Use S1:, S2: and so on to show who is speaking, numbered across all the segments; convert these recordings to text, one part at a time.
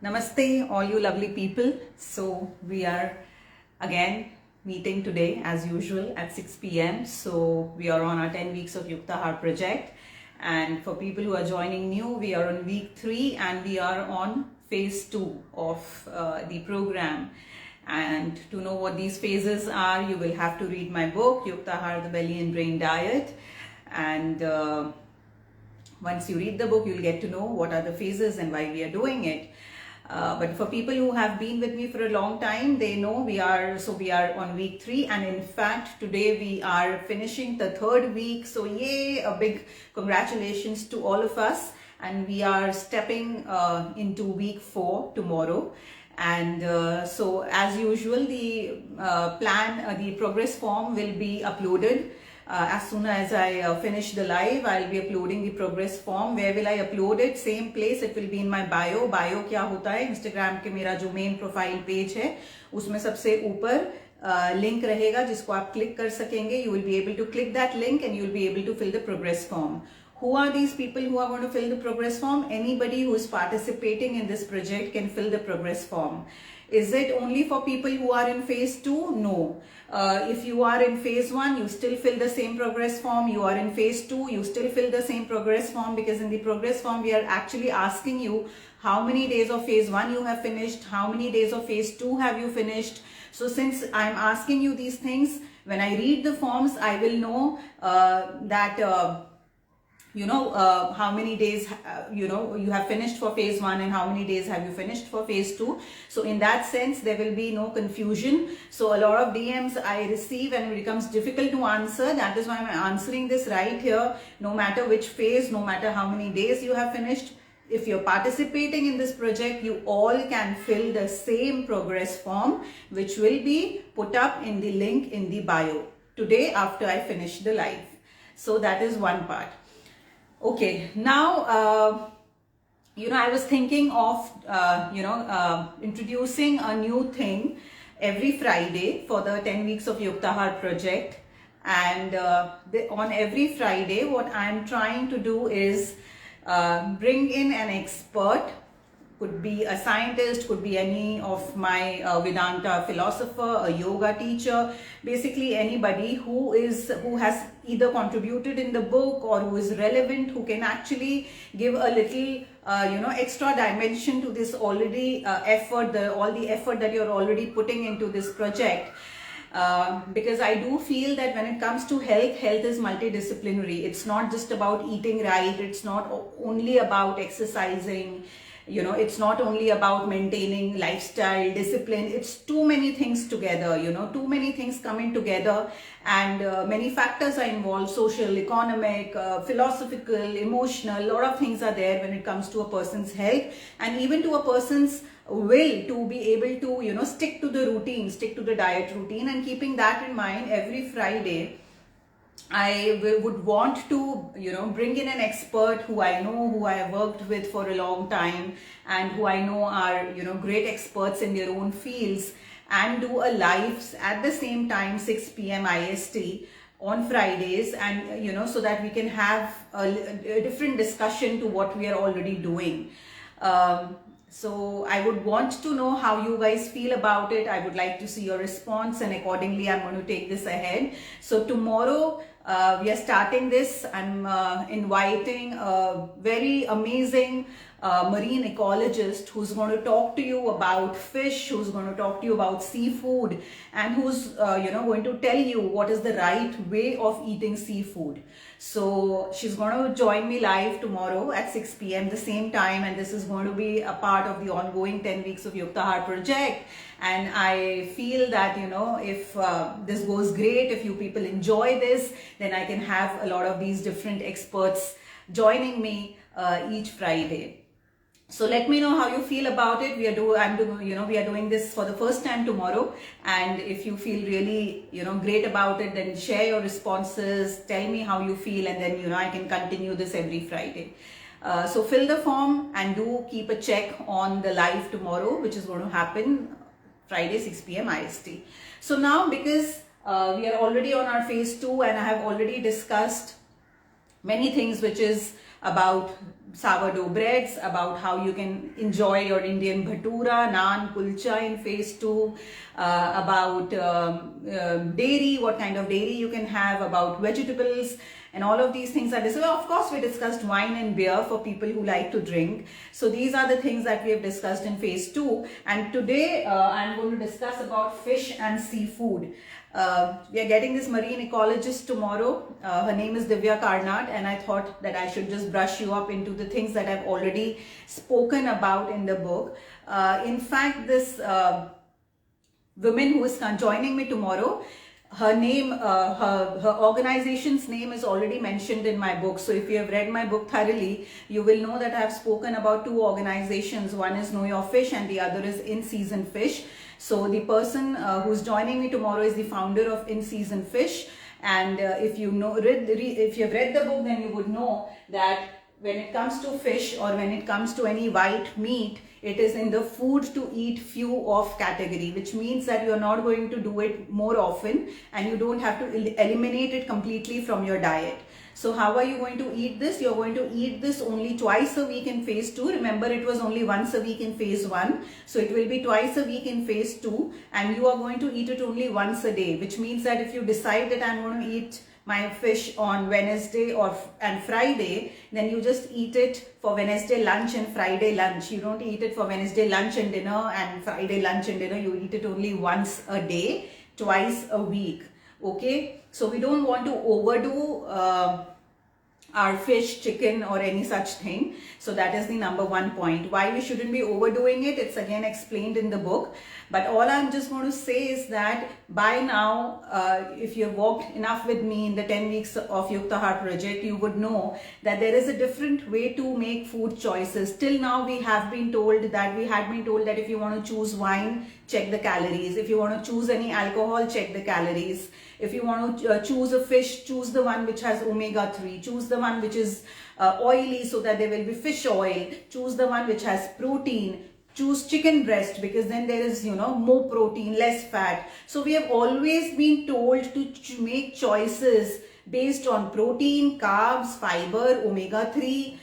S1: Namaste, all you lovely people. So we are again meeting today as usual at 6 p.m. So we are on our 10 weeks of Yuktahar project. And for people who are joining new, we are on week 3 and we are on phase 2 of the program. And to know what these phases are, you will have to read my book, Yuktahar, the Belly and Brain Diet. And once you read the book, you'll get to know what are the phases and why we are doing it. But for people who have been with me for a long time, they know we are on week 3, and in fact today we are finishing the 3rd week. So yay, a big congratulations to all of us, and we are stepping into week 4 tomorrow. And so as usual, the the progress form will be uploaded. As soon as I finish the live, I'll be uploading the progress form. Where will I upload it? Same place. It will be in my bio. Bio क्या होता है? Instagram के मेरा जो main profile page है, उसमें सबसे ऊपर link रहेगा जिसको आप click कर सकेंगे. You will be able to click that link and you will be able to fill the progress form. Who are these people who are going to fill the progress form? Anybody who is participating in this project can fill the progress form. Is it only for people who are in phase 2? No. If you are in phase 1, you still fill the same progress form. You are in phase 2, you still fill the same progress form, because in the progress form, we are actually asking you how many days of phase 1 you have finished, how many days of phase 2 have you finished. So since I'm asking you these things, when I read the forms, I will know how many days you have finished for phase 1 and how many days have you finished for phase 2. So in that sense, there will be no confusion. So a lot of DMs I receive and it becomes difficult to answer. That is why I'm answering this right here. No matter which phase, no matter how many days you have finished, if you're participating in this project, you all can fill the same progress form, which will be put up in the link in the bio today after I finish the live. So that is one part. Okay, now, I was thinking of, introducing a new thing every Friday for the 10 weeks of Yuktahar project. And on every Friday, what I'm trying to do is bring in an expert. Could be a scientist, could be any of my Vedanta philosopher, a yoga teacher, basically anybody who has either contributed in the book or who is relevant, who can actually give a little extra dimension to this already all the effort that you're already putting into this project. Because I do feel that when it comes to health is multidisciplinary. It's not just about eating right, it's not only about exercising, it's not only about maintaining lifestyle, discipline. It's too many things together, too many things coming together, and many factors are involved: social, economic, philosophical, emotional. A lot of things are there when it comes to a person's health and even to a person's will to be able to, stick to the routine, stick to the diet routine. And keeping that in mind, every Friday, I would want to, bring in an expert who I know, who I have worked with for a long time, and who I know are, great experts in their own fields, and do a live at the same time, 6 p.m. IST on Fridays, and, so that we can have a different discussion to what we are already doing. So I would want to know how you guys feel about it. I would like to see your response, and accordingly I'm going to take this ahead. So tomorrow we are starting this. I'm inviting a very amazing marine ecologist who's going to talk to you about fish, who's going to talk to you about seafood, and who's going to tell you what is the right way of eating seafood. So she's going to join me live tomorrow at 6 p.m. the same time, and this is going to be a part of the ongoing 10 weeks of Yuktahar project. And I feel that, if this goes great, if you people enjoy this, then I can have a lot of these different experts joining me each Friday. So let me know how you feel about it. We are doing this for the first time tomorrow, and if you feel really great about it, then share your responses, tell me how you feel, and then I can continue this every Friday. So fill the form and do keep a check on the live tomorrow, which is going to happen Friday 6 p.m. IST. So now, because we are already on our phase 2, and I have already discussed many things which is about sourdough breads, about how you can enjoy your Indian bhatura, naan, kulcha in phase 2, about dairy, what kind of dairy you can have, about vegetables, and all of these things are discussed. Of course, we discussed wine and beer for people who like to drink. So these are the things that we have discussed in phase 2. And today I'm going to discuss about fish and seafood. We are getting this marine ecologist tomorrow. Her name is Divya Karnat, and I thought that I should just brush you up into the things that I've already spoken about in the book. In fact, this woman who is joining me tomorrow, her name, her organization's name is already mentioned in my book. So if you have read my book thoroughly, you will know that I have spoken about 2 organizations. One is Know Your Fish and the other is In Season Fish. So the person who's joining me tomorrow is the founder of In Season Fish. And if you know, if you have read the book, then you would know that when it comes to fish or when it comes to any white meat, it is in the food to eat few off category, which means that you're not going to do it more often and you don't have to eliminate it completely from your diet. So how are you going to eat this? You're going to eat this only twice a week in phase 2. Remember, it was only once a week in phase 1. So it will be twice a week in phase 2, and you are going to eat it only once a day, which means that if you decide that I'm going to eat my fish on Wednesday and Friday, then you just eat it for Wednesday lunch and Friday lunch. You don't eat it for Wednesday lunch and dinner and Friday lunch and dinner. You eat it only once a day, twice a week. Okay, so we don't want to overdo our fish, chicken or any such thing. So that is the number 1 point. Why we shouldn't be overdoing it, it's again explained in the book. But all I'm just going to say is that by now, if you have walked enough with me in the 10 weeks of Yukta Heart project, you would know that there is a different way to make food choices. Till now, we had been told that if you want to choose wine, check the calories. If you want to choose any alcohol, check the calories. If you want to choose a fish, choose the one which has omega-3. Choose the one which is oily so that there will be fish oil. Choose the one which has protein. Choose chicken breast because then there is, more protein, less fat. So we have always been told to make choices based on protein, carbs, fiber, omega-3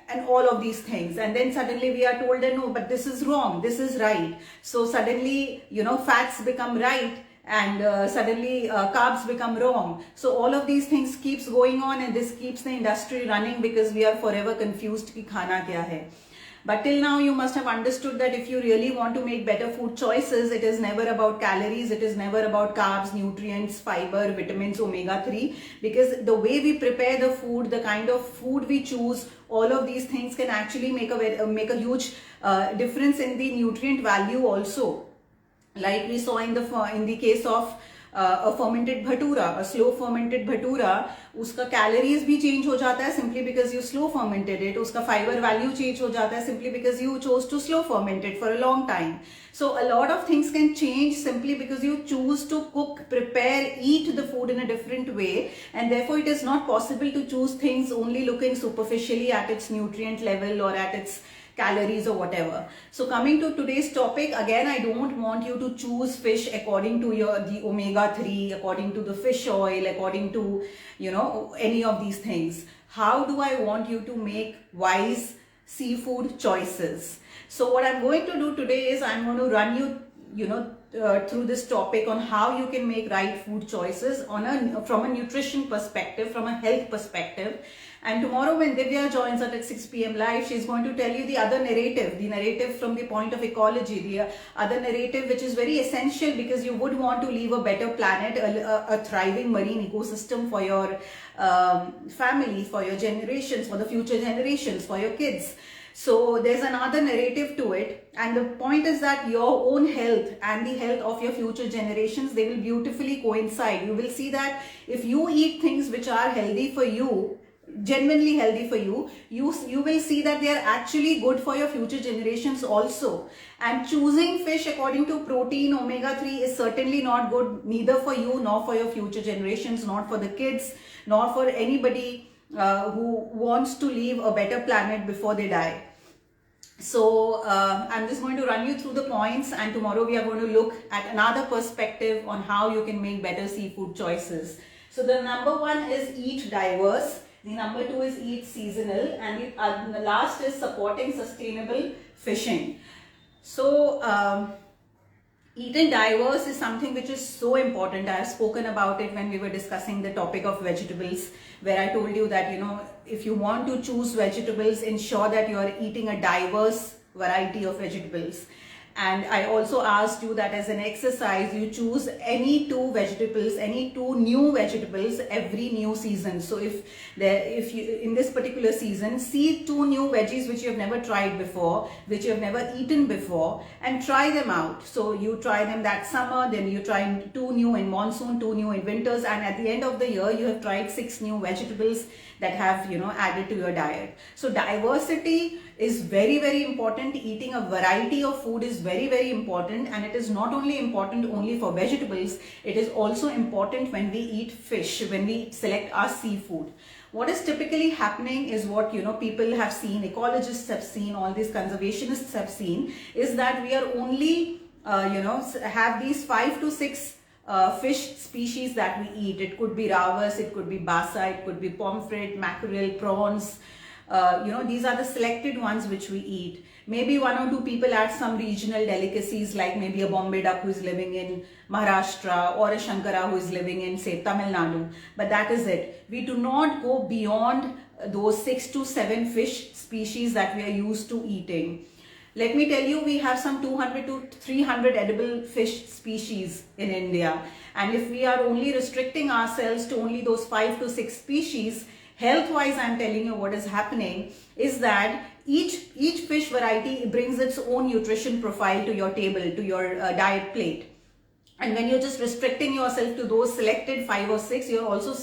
S1: and all of these things. And then suddenly we are told that no, but this is wrong, this is right. So suddenly, fats become right. And suddenly carbs become wrong. So all of these things keeps going on, and this keeps the industry running because we are forever confused ki khana kya hai. But till now you must have understood that if you really want to make better food choices, it is never about calories, it is never about carbs, nutrients, fiber, vitamins, omega-3, because the way we prepare the food, the kind of food we choose, all of these things can actually make a huge difference in the nutrient value also. Like we saw in the case of a fermented bhatura, a slow fermented bhatura, uska calories bhi change ho jata hai simply because you slow fermented it. Uska fiber value change ho jata hai simply because you chose to slow ferment it for a long time. So a lot of things can change simply because you choose to cook, prepare, eat the food in a different way, and therefore it is not possible to choose things only looking superficially at its nutrient level or at its calories or whatever. So coming to today's topic, again, I don't want you to choose fish according to the omega-3, according to the fish oil, according to, any of these things. How do I want you to make wise seafood choices? So what I'm going to do today is I'm going to run you, through this topic on how you can make right food choices from a nutrition perspective, from a health perspective. And tomorrow when Divya joins us at 6 p.m. live, she's going to tell you the other narrative, the narrative from the point of ecology, the other narrative which is very essential because you would want to leave a better planet, a thriving marine ecosystem for your family, for your generations, for the future generations, for your kids. So there's another narrative to it, and the point is that your own health and the health of your future generations, they will beautifully coincide. You will see that if you eat things which are healthy for you, genuinely healthy for you, you will see that they are actually good for your future generations also. And choosing fish according to protein, omega-3 is certainly not good neither for you nor for your future generations, not for the kids, nor for anybody who wants to leave a better planet before they die. So I'm just going to run you through the points, and tomorrow we are going to look at another perspective on how you can make better seafood choices. So the number one is eat diverse. The number 2 is eat seasonal, and the last is supporting sustainable fishing. So eating diverse is something which is so important. I have spoken about it when we were discussing the topic of vegetables, where I told you that, you know, if you want to choose vegetables, ensure that you are eating a diverse variety of vegetables. And I also asked you that as an exercise, you choose any 2 vegetables, any 2 new vegetables every new season. So if you in this particular season, see 2 new veggies which you have never tried before, which you have never eaten before, and try them out. So you try them that summer, then you try 2 new in monsoon, 2 new in winters, and at the end of the year, you have tried 6 new vegetables that have, you know, added to your diet. So diversity is very, very important. Eating a variety of food is very, very important, and it is not only important only for vegetables, it is also important when we eat fish, when we select our seafood. What is typically happening is what, you know, people have seen, ecologists have seen, all these conservationists have seen, is that we are only, have these 5 to 6 fish species that we eat. It could be ravas, it could be basa, it could be pomfret, mackerel, prawns. These are the selected ones which we eat. Maybe 1 or 2 people add some regional delicacies, like maybe a Bombay duck who is living in Maharashtra, or a Shankara who is living in, say, Tamil Nadu. But that is it. We do not go beyond those 6 to 7 fish species that we are used to eating. Let me tell you, we have some 200 to 300 edible fish species in India. And if we are only restricting ourselves to only those 5 to 6 species, health-wise, I'm telling you what is happening is that each fish variety brings its own nutrition profile to your table, to your diet plate. And when you're just restricting yourself to those selected 5 or 6, you're also,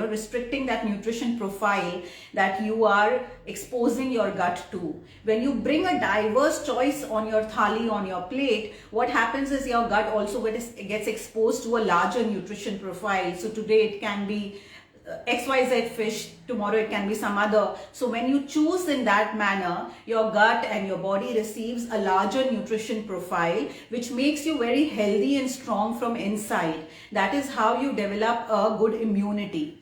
S1: restricting that nutrition profile that you are exposing your gut to. When you bring a diverse choice on your thali, on your plate, what happens is your gut also gets exposed to a larger nutrition profile. So today it can be XYZ fish, tomorrow it can be some other. So when you choose in that manner, your gut and your body receives a larger nutrition profile, which makes you very healthy and strong from inside. That is how you develop a good immunity.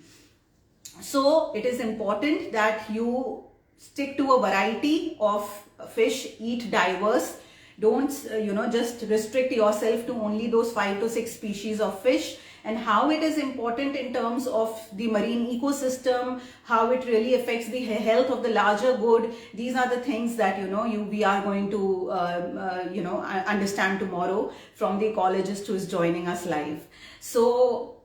S1: So it is important that you stick to a variety of fish, eat diverse. Don't, just restrict yourself to only those 5 to 6 species of fish. And how it is important in terms of the marine ecosystem, how it really affects the health of the larger good. These are the things that, we are going to, understand tomorrow from the ecologist who is joining us live. So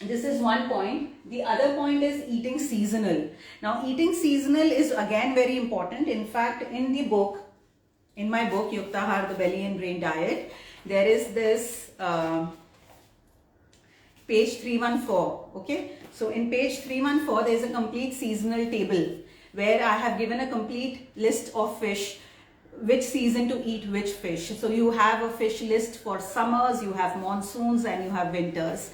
S1: this is one point. The other point is eating seasonal. Now, eating seasonal is again very important. In fact, in my book, Yuktahar, the Belly and Brain Diet, there is this page 314. Okay, so in page 314 there is a complete seasonal table where I have given a complete list of fish, which season to eat which fish. So you have a fish list for summers, you have monsoons, and you have winters.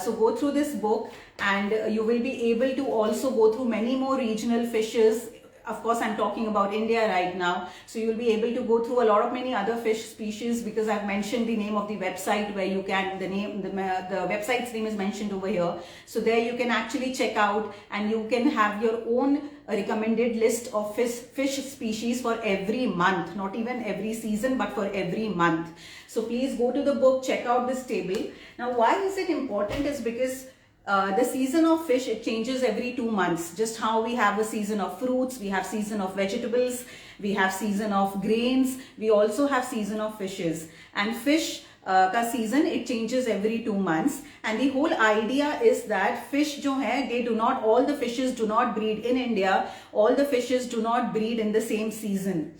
S1: So go through this book, and you will be able to also go through many more regional fishes. Of course, I'm talking about India right now, so you'll be able to go through a lot of many other fish species, because I've mentioned the name of the website where you can, the website's name is mentioned over here. So there you can actually check out, and you can have your own recommended list of fish species for every month, not even every season, but for every month. So please go to the book, check out this table. Now, why is it important is because the season of fish, it changes every 2 months. Just how we have a season of fruits, we have season of vegetables, we have season of grains, we also have season of fishes. And fish ka season, it changes every 2 months. And the whole idea is that fish jo hai, all the fishes do not breed in India. All the fishes do not breed in the same season.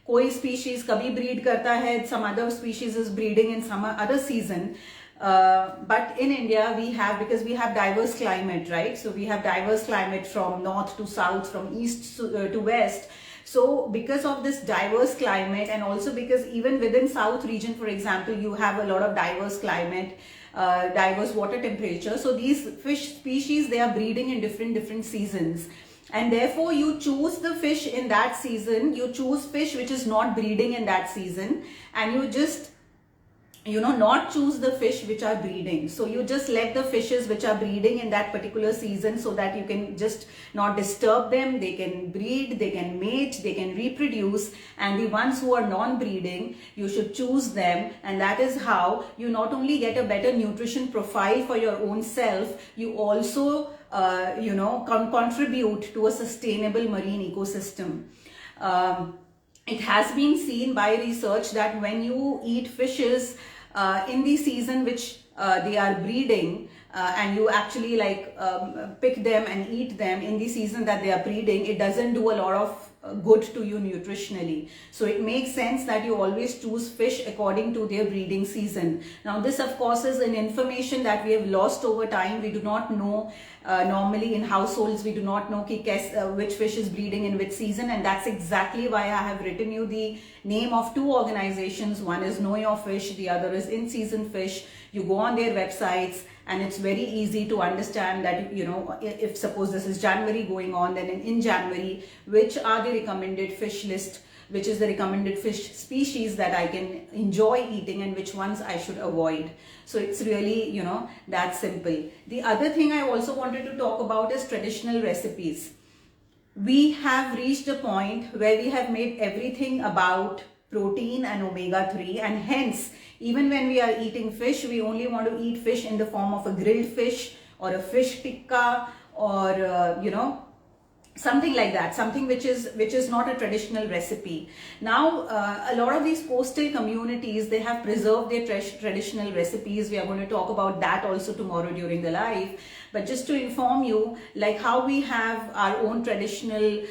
S1: Koi species kabhi breed karta hai, some other species is breeding in some other season. But in India, because we have diverse climate, right? So we have diverse climate from north to south, from east to west. So because of this diverse climate, and also because even within south region, for example, you have a lot of diverse climate, diverse water temperature. So these fish species, they are breeding in different seasons. And therefore you choose the fish in that season, you choose fish which is not breeding in that season, and you just not choose the fish which are breeding. So you just let the fishes which are breeding in that particular season, so that you can just not disturb them. They can breed, they can mate, they can reproduce, and the ones who are non-breeding, you should choose them. And that is how you not only get a better nutrition profile for your own self, you also contribute to a sustainable marine ecosystem. It has been seen by research that when you eat fishes in the season which they are breeding, and you actually pick them and eat them in the season that they are breeding, it doesn't do a lot of good to you nutritionally. So it makes sense that you always choose fish according to their breeding season. Now this of course is an information that we have lost over time. We do not know, normally in households we do not know which fish is breeding in which season, and that's exactly why I have written you the name of two organizations. One is Know Your Fish, the other is In Season Fish. You go on their websites and it's very easy to understand that, if suppose this is January going on, then in January, which are the recommended fish list, which is the recommended fish species that I can enjoy eating and which ones I should avoid. So it's really, that simple. The other thing I also wanted to talk about is traditional recipes. We have reached a point where we have made everything about protein and omega-3, and hence even when we are eating fish, we only want to eat fish in the form of a grilled fish or a fish tikka, or something like that, something which is not a traditional recipe. Now a lot of these coastal communities, they have preserved their traditional recipes. We are going to talk about that also tomorrow during the live. But just to inform you, like how we have our own traditional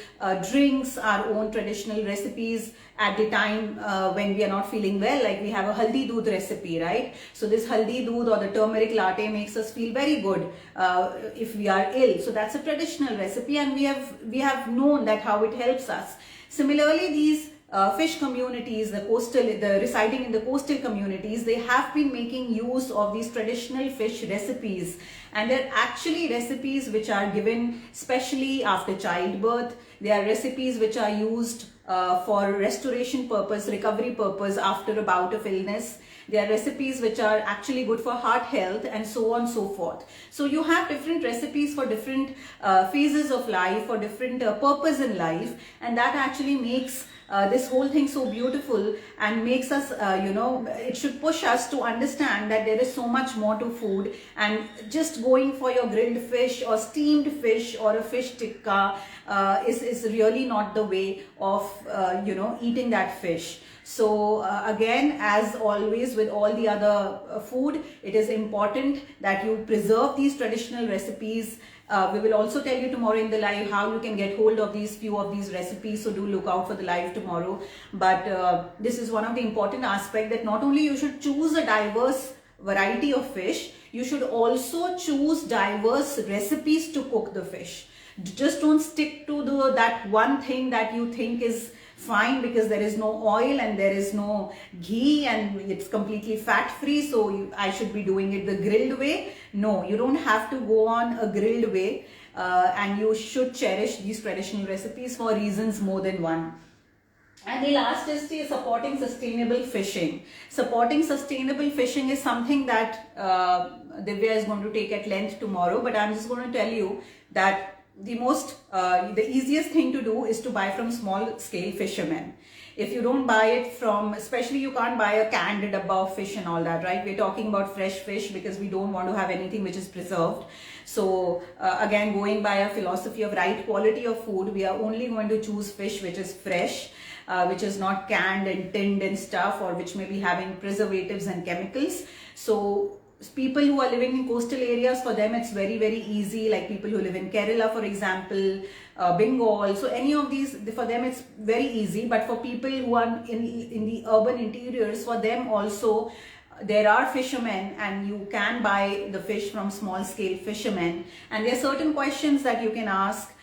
S1: drinks, our own traditional recipes at the time when we are not feeling well, like we have a haldi doodh recipe, right? So this haldi doodh or the turmeric latte makes us feel very good if we are ill. So that's a traditional recipe, and we have known that how it helps us. Similarly, these fish communities, the residing in the coastal communities, they have been making use of these traditional fish recipes, and they're actually recipes which are given specially after childbirth. They are recipes which are used for restoration purpose, recovery purpose after a bout of illness. They are recipes which are actually good for heart health, and so on and so forth. So you have different recipes for different phases of life, for different purpose in life, and that actually makes this whole thing so beautiful, and makes us, it should push us to understand that there is so much more to food, and just going for your grilled fish or steamed fish or a fish tikka is really not the way of, eating that fish. So again, as always with all the other food, it is important that you preserve these traditional recipes. We will also tell you tomorrow in the live how you can get hold of few of these recipes, so do look out for the live tomorrow. But this is one of the important aspects, that not only you should choose a diverse variety of fish, you should also choose diverse recipes to cook the fish. Just don't stick to that one thing that you think is fine because there is no oil and there is no ghee and it's completely fat free, so I should be doing it the grilled way. No, you don't have to go on a grilled way, and you should cherish these traditional recipes for reasons more than one. And the last is supporting sustainable fishing. Supporting sustainable fishing is something that Divya is going to take at length tomorrow, but I'm just going to tell you that the easiest thing to do is to buy from small scale fishermen. If you don't buy it from, especially you can't buy a canned dabba of fish and all that, right? We're talking about fresh fish because we don't want to have anything which is preserved. So again, going by a philosophy of right quality of food, we are only going to choose fish which is fresh, which is not canned and tinned and stuff, or which may be having preservatives and chemicals. So people who are living in coastal areas, for them it's very, very easy, like people who live in Kerala, for example, Bengal. So any of these, for them it's very easy. But for people who are in the urban interiors, for them also there are fishermen, and you can buy the fish from small scale fishermen. And there are certain questions that you can ask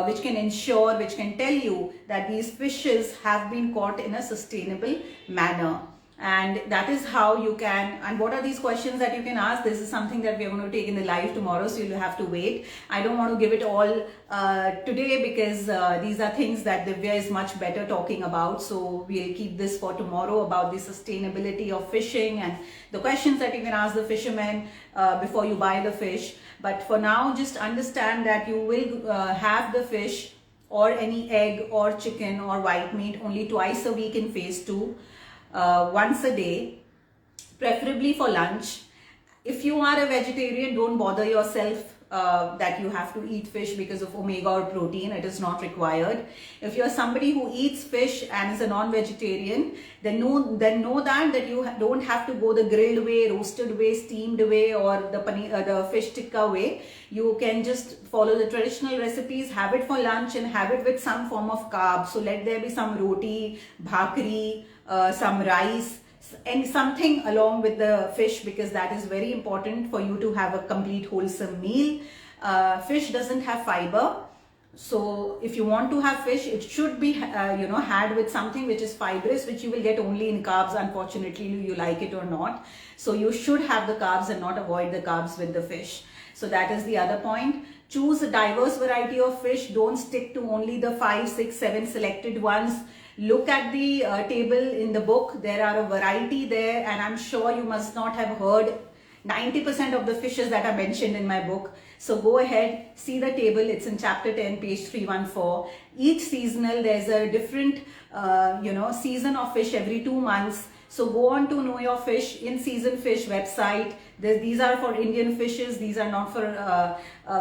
S1: which can tell you that these fishes have been caught in a sustainable manner. And that is how you can. And what are these questions that you can ask? This is something that we are going to take in the live tomorrow, so you'll have to wait. I don't want to give it all today, because these are things that Divya is much better talking about. So we'll keep this for tomorrow, about the sustainability of fishing and the questions that you can ask the fishermen before you buy the fish. But for now, just understand that you will have the fish or any egg or chicken or white meat only twice a week in phase 2. Once a day, preferably for lunch. If you are a vegetarian, don't bother yourself that you have to eat fish because of omega or protein. It is not required. If you're somebody who eats fish and is a non-vegetarian, then know that you don't have to go the grilled way, roasted way, steamed way, or the fish tikka way. You can just follow the traditional recipes, have it for lunch, and have it with some form of carb. So let there be some roti, bhakri, some rice, and something along with the fish, because that is very important for you to have a complete wholesome meal. Fish doesn't have fiber, so if you want to have fish, it should be had with something which is fibrous, which you will get only in carbs, unfortunately, you like it or not. So you should have the carbs and not avoid the carbs with the fish. So that is the other point. Choose a diverse variety of fish. Don't stick to only the 5, 6, 7 selected ones. Look at the table in the book. There are a variety there, and I'm sure you must not have heard 90% of the fishes that are mentioned in my book. So go ahead, see the table. It's in chapter 10, page 314. Each seasonal, there's a different season of fish every 2 months. So go on to Know Your Fish in Season Fish website. These are for Indian fishes. These are not for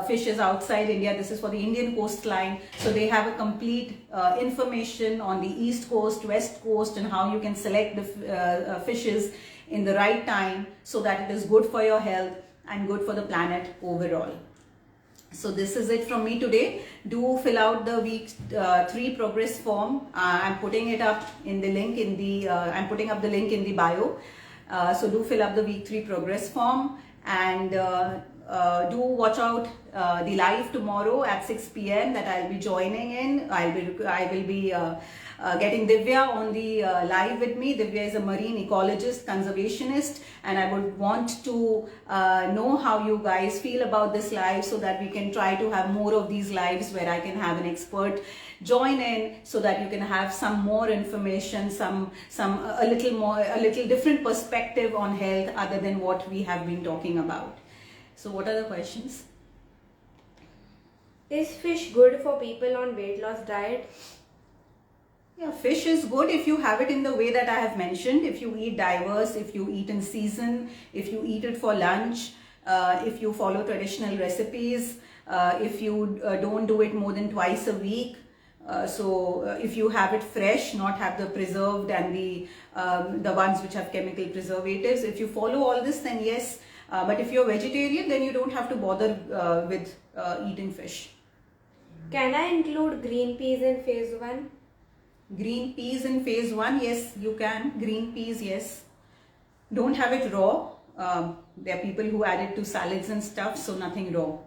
S1: fishes outside India. This is for the Indian coastline. So they have a complete information on the East Coast, West Coast, and how you can select the fishes in the right time so that it is good for your health and good for the planet overall. So this is it from me today. Do fill out the week 3 progress form. I'm putting it up in the link in the, I'm putting up the link in the bio. So do fill up the week 3 progress form, and do watch out the live tomorrow at 6 p.m. that I'll be joining in. I will be getting Divya on the live with me. Divya is a marine ecologist, conservationist, and I would want to know how you guys feel about this live, so that we can try to have more of these lives where I can have an expert join in, so that you can have some more information, a little different perspective on health other than what we have been talking about. So what are the questions?
S2: Is fish good for people on weight loss diet?
S1: Yeah, fish is good if you have it in the way that I have mentioned. If you eat diverse, if you eat in season, if you eat it for lunch, if you follow traditional recipes, if you don't do it more than twice a week. If you have it fresh, not have the preserved and the ones which have chemical preservatives. If you follow all this, then yes. But if you're vegetarian, then you don't have to bother with eating fish.
S2: Can I include green peas in phase 1?
S1: Green peas in phase 1, yes, you can. Green peas, yes. Don't have it raw. There are people who add it to salads and stuff, so nothing raw.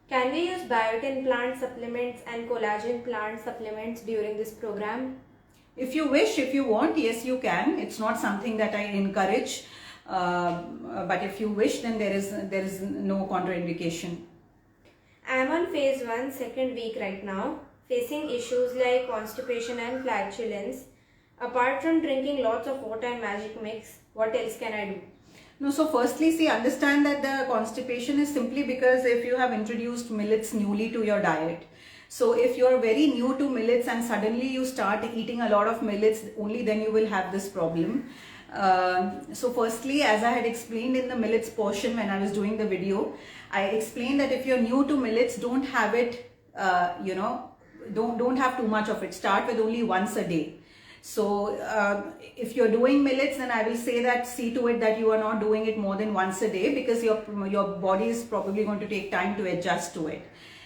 S2: Can we use biotin plant supplements and collagen plant supplements during this program?
S1: If you wish, if you want, yes, you can. It's not something that I encourage. But if you wish, then there is no contraindication.
S2: I am on phase 1, second week right now, facing issues like constipation and flatulence. Apart from drinking lots of water and magic mix, what else can I do?
S1: No, so firstly, see, understand that the constipation is simply because if you have introduced millets newly to your diet. So if you are very new to millets and suddenly you start eating a lot of millets, only then you will have this problem. So firstly, as I had explained in the millets portion when I was doing the video, I explained that if you're new to millets, don't have it, don't have too much of it. Start with only once a day. So if you're doing millets, then I will say that see to it that you are not doing it more than once a day, because your body is probably going to take time to adjust to it.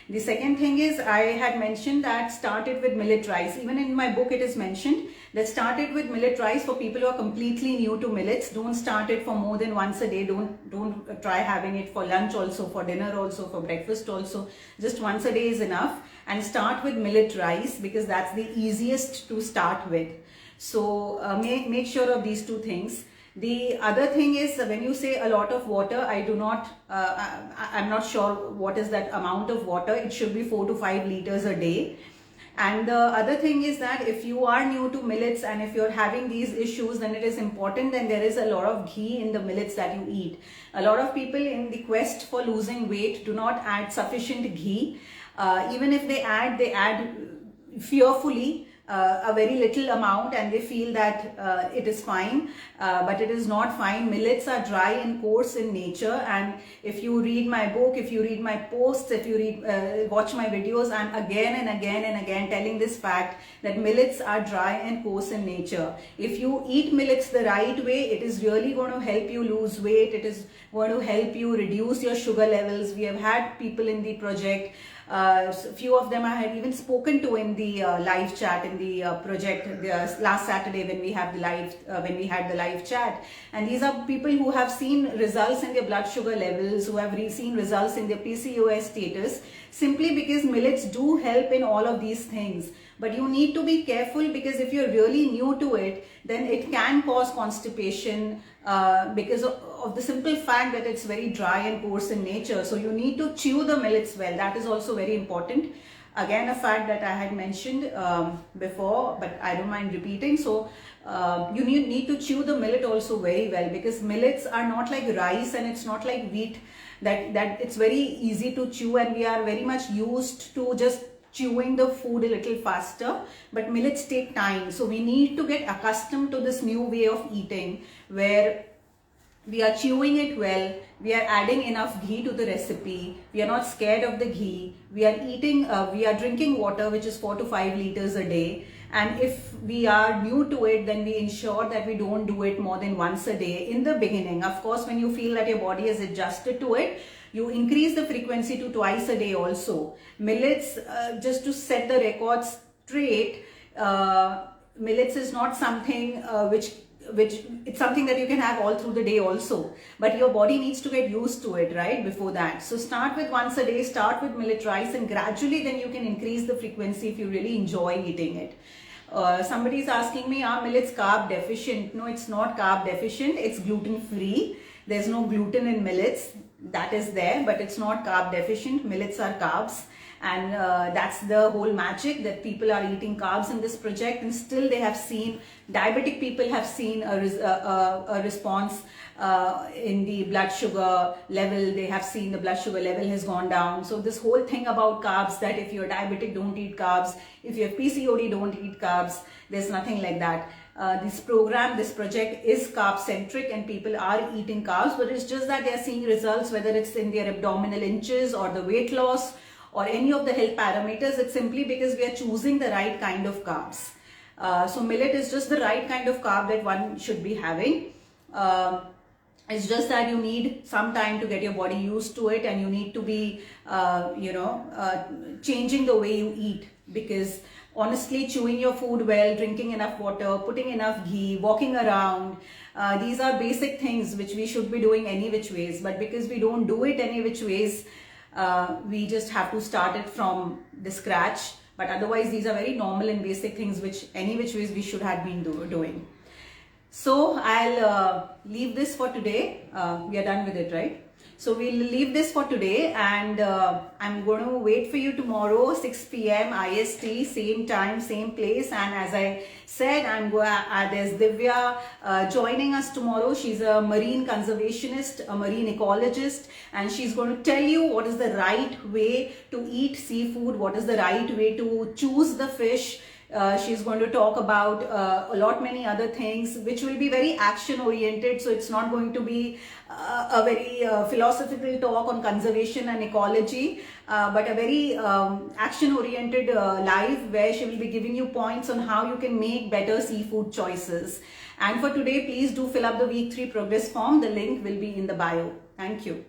S1: The second thing is, I had mentioned that start it with millet rice. Even in my book it is mentioned that start it with millet rice for people who are completely new to millets. Don't start it for more than once a day. Don't try having it for lunch also, for dinner also, for breakfast also. Just once a day is enough, and start with millet rice because that's the easiest to start with. So make sure of these two things. The other thing is, when you say a lot of water, I'm not sure what is that amount of water. It should be 4 to 5 liters a day. And the other thing is that if you are new to millets and if you're having these issues, then it is important that there is a lot of ghee in the millets that you eat. A lot of people in the quest for losing weight do not add sufficient ghee. Even if they add fearfully, a very little amount, and they feel that it is fine, but it is not fine. Millets are dry and coarse in nature, and if you read my book, if you read my posts, if you watch my videos, I'm again and again telling this fact that millets are dry and coarse in nature. If you eat millets the right way, it is really going to help you lose weight. It is going to help you reduce your sugar levels. We have had people in the project, few of them I had even spoken to in the live chat in the project last Saturday when we had the live chat, and these are people who have seen results in their blood sugar levels, who have seen results in their PCOS status, simply because millets do help in all of these things. But you need to be careful, because if you're really new to it, then it can cause constipation because of the simple fact that it's very dry and coarse in nature. So you need to chew the millets well. That is also very important. Again, a fact that I had mentioned before, but I don't mind repeating. So you need to chew the millet also very well, because millets are not like rice and it's not like wheat that it's very easy to chew, and we are very much used to just chewing the food a little faster, but millets take time. So we need to get accustomed to this new way of eating, where we are chewing it well, we are adding enough ghee to the recipe, we are not scared of the ghee, we are drinking water, which is 4 to 5 liters a day. And if we are new to it, then we ensure that we don't do it more than once a day in the beginning. Of course, when you feel that your body is adjusted to it, you increase the frequency to twice a day also. Millets, just to set the record straight, millets is not something which it's something that you can have all through the day also, but your body needs to get used to it right before that. So start with once a day, start with millet rice, and gradually then you can increase the frequency if you really enjoy eating it. Somebody is asking me, are millets carb deficient? No, it's not carb deficient, it's gluten free. There's no gluten in millets. That is there, but it's not carb deficient. Millets are carbs, and that's the whole magic, that people are eating carbs in this project, and still they have seen, diabetic people have seen a response in the blood sugar level. They have seen the blood sugar level has gone down. So this whole thing about carbs, that if you're diabetic, don't eat carbs, if you have PCOD, don't eat carbs, there's nothing like that. This project is carb centric, and people are eating carbs, but it's just that they are seeing results, whether it's in their abdominal inches or the weight loss or any of the health parameters. It's simply because we are choosing the right kind of carbs. So millet is just the right kind of carb that one should be having. It's just that you need some time to get your body used to it, and you need to be, changing the way you eat, because honestly, chewing your food well, drinking enough water, putting enough ghee, walking around, these are basic things which we should be doing any which ways. But because we don't do it any which ways, we just have to start it from the scratch. But otherwise, these are very normal and basic things which any which ways we should have been doing. So I'll leave this for today. We are done with it, right? So we'll leave this for today, and I'm going to wait for you tomorrow, 6 p.m. IST, same time, same place. And as I said, there's Divya joining us tomorrow. She's a marine conservationist, a marine ecologist, and she's going to tell you what is the right way to eat seafood, what is the right way to choose the fish. She's going to talk about many other things which will be very action oriented. So it's not going to be a very philosophical talk on conservation and ecology, but a very action oriented live, where she will be giving you points on how you can make better seafood choices. And for today, please do fill up the week 3 progress form. The link will be in the bio. Thank you.